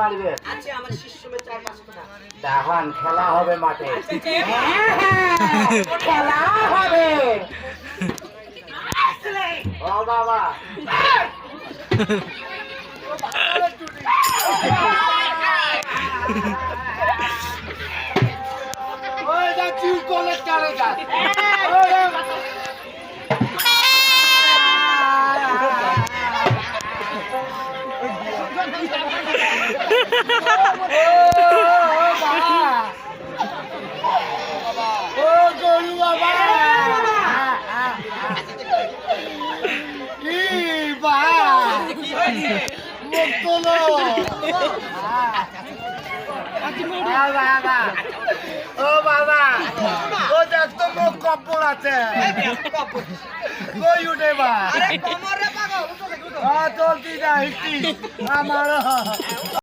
মারবে আচ্ছা আমার শিষ্য মে 4-5 টাকা এখন খেলা হবে মাঠে খেলা হবে ও বাবা ওই যা চুল কোলে চালে যা ও বাবা ও দেখ তো মুখ কপড় আছে কই উঠে বা আরে কোমরে পাগল চলতি যা হিটি আমার